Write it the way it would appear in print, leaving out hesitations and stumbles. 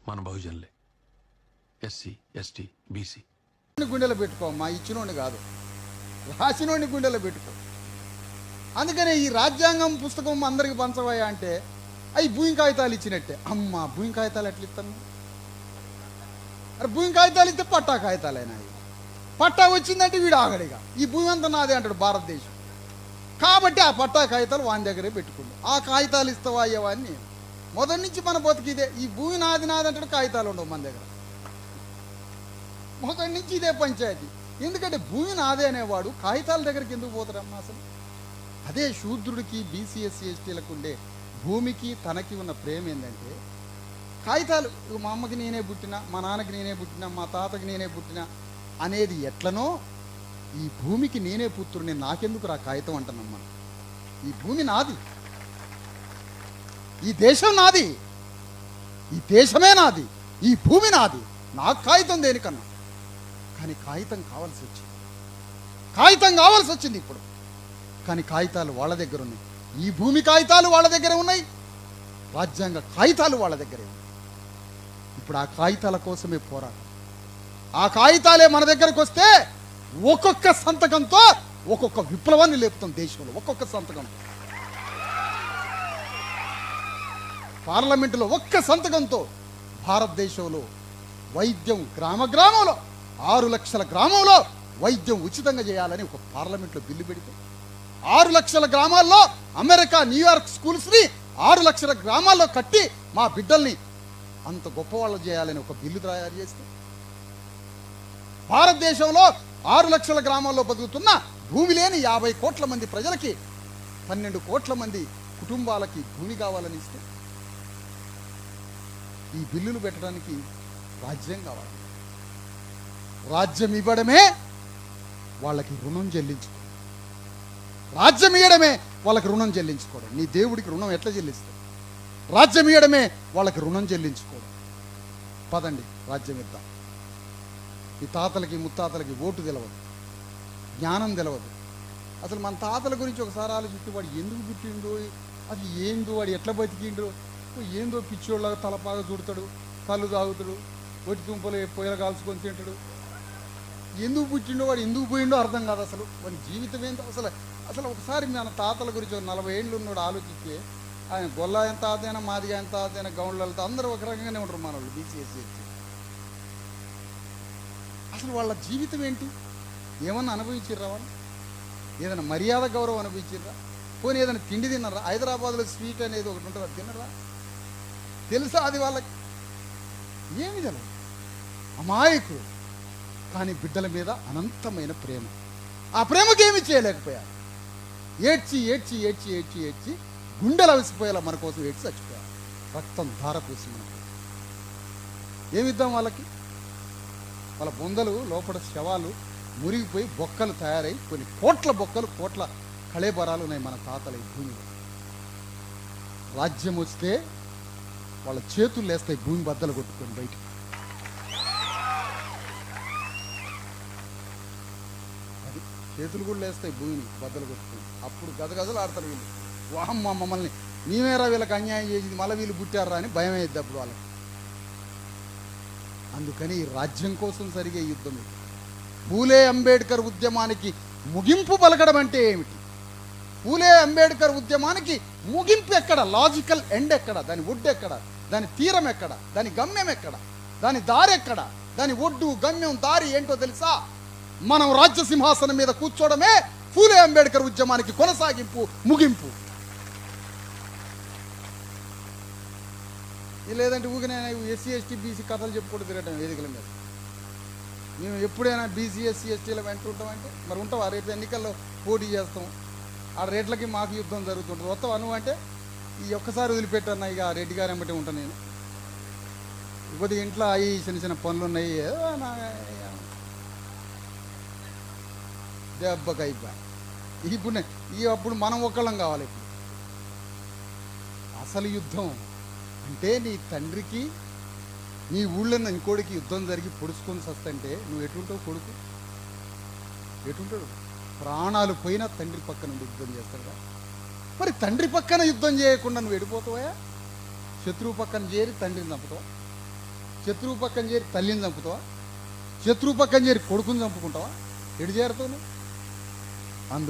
మన బహుజనులే, SC ST BC. గుండెలో పెట్టుకో, మా ఇచ్చినోడిని కాదు, రాసినోడిని గుండెలో పెట్టుకో. అందుకనే ఈ రాజ్యాంగం పుస్తకం అందరికి పంచవయ్యా అంటే అవి భూమి కాగితాలు ఇచ్చినట్టే. అమ్మ, భూమి కాగితాలు ఎట్లా ఇస్తాను? అరే భూమి కాగితాలు ఇస్తే పట్టా కాగితాలైనా, పట్టా వచ్చిందంటే వీడు ఆగడిగా ఈ భూమి అంతా నాదే అంటాడు భారతదేశం. కాబట్టి ఆ పట్టా కాగితాలు వాని దగ్గరే పెట్టుకుంది. ఆ కాగితాలు ఇస్తావా అయ్యేవాన్ని మొదటి నుంచి మన బతికిదే. ఈ భూమి నాది నాది అంటాడు, కాగితాలు ఉండవు మన దగ్గర. మొదటి నుంచి ఇదే పంచాయతీ. ఎందుకంటే భూమి నాదే అనేవాడు కాగితాల దగ్గరికి ఎందుకు పోతాడమ్మా అసలు? అదే శూద్రుడికి బీసీ ఎస్సీ ఎస్టీలకు ఉండే భూమికి తనకి ఉన్న ప్రేమ ఏంటంటే కాగితాలు. మా అమ్మకి నేనే పుట్టినా, మా నాన్నకి నేనే పుట్టినా, మా తాతకి నేనే పుట్టినా అనేది ఎట్లనో ఈ భూమికి నేనే పుత్రుడిని, నాకెందుకు రా కాగితం అంటానమ్మా. ఈ భూమి నాది, ఈ దేశం నాది, ఈ దేశమే నాది, ఈ భూమి నాది, నాకు కాగితం దేనికన్నా. కానీ కాగితం కావాల్సి వచ్చింది, కాగితం కావాల్సి వచ్చింది ఇప్పుడు. కానీ కాగితాలు వాళ్ళ దగ్గర ఉన్నాయి, ఈ భూమి కాగితాలు వాళ్ళ దగ్గర ఉన్నాయి, రాజ్యాంగ కాగితాలు వాళ్ళ దగ్గరే ఉన్నాయి. ఇప్పుడు ఆ కాగితాల కోసమే పోరాటం. ఆ కాగితాలే మన దగ్గరకు వస్తే ఒక్కొక్క సంతకంతో ఒక్కొక్క విప్లవాన్ని లేపుతాం దేశంలో. ఒక్కొక్క సంతకంతో, పార్లమెంటులో ఒక్క సంతకంతో భారతదేశంలో వైద్యం గ్రామ గ్రామంలో 6 లక్షల గ్రామంలో వైద్యం ఉచితంగా చేయాలని ఒక పార్లమెంట్లో బిల్లు పెడితే 6 లక్షల గ్రామాల్లో అమెరికా న్యూయార్క్ స్కూల్స్ని 6 లక్షల గ్రామాల్లో కట్టి మా బిడ్డల్ని అంత గొప్పవాళ్ళు చేయాలని ఒక బిల్లు తయారు చేస్తే భారతదేశంలో 6 లక్షల గ్రామాల్లో బతుకుతున్న భూమి లేని 50 కోట్ల మంది ప్రజలకి 12 కోట్ల మంది కుటుంబాలకి భూమి కావాలని ఇస్తే ఈ బిల్లులు పెట్టడానికి రాజ్యం కావాలి. రాజ్యం ఇవ్వడమే వాళ్ళకి రుణం చెల్లించుకోవడం, రాజ్యం ఇవ్వడమే వాళ్ళకి రుణం చెల్లించుకోవడం. నీ దేవుడికి రుణం ఎట్లా చెల్లిస్తావు? రాజ్యం ఇవ్వడమే వాళ్ళకి రుణం చెల్లించుకోవడం. పదండి రాజ్యం ఇద్దాం. ఈ తాతలకి ముత్తాతలకి ఓటు తెలవదు, జ్ఞానం తెలవదు. అసలు మన తాతల గురించి ఒకసారి ఆలోచిస్తే వాడు ఎందుకు పుట్టిండో, అది ఏందో, వాడు ఎట్లా బతికిండో, ఏందో పిచ్చోళ్ళగా తలపాగా చూడతాడు, కళ్ళు తాగుతాడు, ఒట్టి తుంపలు పొయ్యలు కాల్చుకొని తింటాడు. ఎందుకు పుట్టిండో, వాడు ఎందుకు పోయిండో అర్థం కాదు అసలు. వాడి జీవితం ఏంటో అసలు. అసలు ఒకసారి మన తాతల గురించి 40 ఏళ్ళు ఉన్నాడు ఆలోచిస్తే, ఆయన గొల్ల ఎంత తాతైనా, మాదిగా ఎంత తాతైనా, గౌండ్లతో అందరూ ఒక రకంగానే ఉంటారు మన వాళ్ళు బీసీఎస్సీ. అసలు వాళ్ళ జీవితం ఏంటి? ఏమన్నా అనుభవించిర్రా వాళ్ళు? ఏదైనా మర్యాద గౌరవం అనుభవించిర్రా? పోనీ ఏదైనా తిండి తిన్నారా? హైదరాబాద్లో స్వీట్ అనేది ఒకటి ఉంటుంది, అది తిన్నారా? తెలుసా అది వాళ్ళకి? ఏమి తెలియదు, అమాయకులు. కానీ బిడ్డల మీద అనంతమైన ప్రేమ. ఆ ప్రేమకి ఏమి చేయలేకపోయారు. ఏడ్చి ఏడ్చి ఏడ్చి ఏడ్చి ఏడ్చి గుండెలు అలసిపోయేలా మన కోసం ఏడ్చి చచ్చిపోయారు. రక్తం ధార పూసి మనకు ఏమిద్దాం వాళ్ళకి? వాళ్ళ బొందలు లోపల శవాలు మురిగిపోయి బొక్కలు తయారై కొన్ని కోట్ల బొక్కలు, కోట్ల కళేబరాలు ఉన్నాయి మన తాతల ఈ భూమిలో. రాజ్యం వస్తే వాళ్ళ చేతులు లేస్తాయి భూమి బద్దలు కొట్టుకొని బయటికి. అది చేతులు కూడా లేస్తాయి భూమిని బద్దలు కొట్టుకొని. అప్పుడు గదగదలు ఆడతారు వీళ్ళు. వామ్మ మమ్మల్ని మేమేరా వీళ్ళకి అన్యాయం చేసింది, మళ్ళీ వీళ్ళు పుట్టారా అని భయం అయ్యిద్ది అప్పుడు వాళ్ళకి. అందుకని రాజ్యం కోసం జరిగే యుద్ధం. పూలే అంబేద్కర్ ఉద్యమానికి ముగింపు పలకడం అంటే ఏమిటి? పూలే అంబేద్కర్ ఉద్యమానికి ముగింపు ఎక్కడ? లాజికల్ ఎండ్ ఎక్కడ? దాని ఒడ్డు ఎక్కడ? దాని తీరం ఎక్కడ? దాని గమ్యం ఎక్కడ? దాని దారి ఎక్కడ? దాని ఒడ్డు, గమ్యం, దారి ఏంటో తెలుసా? మనం రాజ్య సింహాసనం మీద కూర్చోవడమే పూలే అంబేద్కర్ ఉద్యమానికి కొనసాగింపు, ముగింపు. లేదంటే ఊగిన ఎస్సీ ఎస్టీ బీసీ కథలు చెప్పుకుంటూ తిరగటం వేదికల మీద. మేము ఎప్పుడైనా బీసీ ఎస్సీ ఎస్టీల వెంట ఉంటామంటే మరి ఉంటావా? రేపు ఎన్నికల్లో పోటీ చేస్తాం, ఆ రేట్లకి మాకు యుద్ధం జరుగుతుంటుంది. వస్తావా నువ్వు అంటే ఈ ఒక్కసారి వదిలిపెట్టన్నా, ఇక రెడ్డి గారు వెంబటే ఉంటాను నేను. కొద్దిగా ఇంట్లో అవి చిన్న చిన్న పనులు ఉన్నాయి, దెబ్బకి అయిపోయి ఇప్పుడు అప్పుడు మనం ఒక్కళ్ళం కావాలి. ఇప్పుడు అసలు యుద్ధం అంటే నీ తండ్రికి నీ ఊళ్ళో ఇంకోడికి యుద్ధం జరిగి పొడుచుకొని సస్తంటే నువ్వు ఎటుంటావు? కొడుకు ఎటుంటాడు? ప్రాణాలు పోయినా తండ్రి పక్కన యుద్ధం చేస్తాడు. మరి తండ్రి పక్కన యుద్ధం చేయకుండా నువ్వు ఎడిపోతావా? శత్రువు పక్కన చేరి తండ్రిని చంపుతావా? శత్రువు పక్కన చేరి తల్లిని చంపుతావా? శత్రువు పక్కన చేరి కొడుకుని చంపుకుంటావా? ఎటు చేరుతావు నువ్వు? అందుకు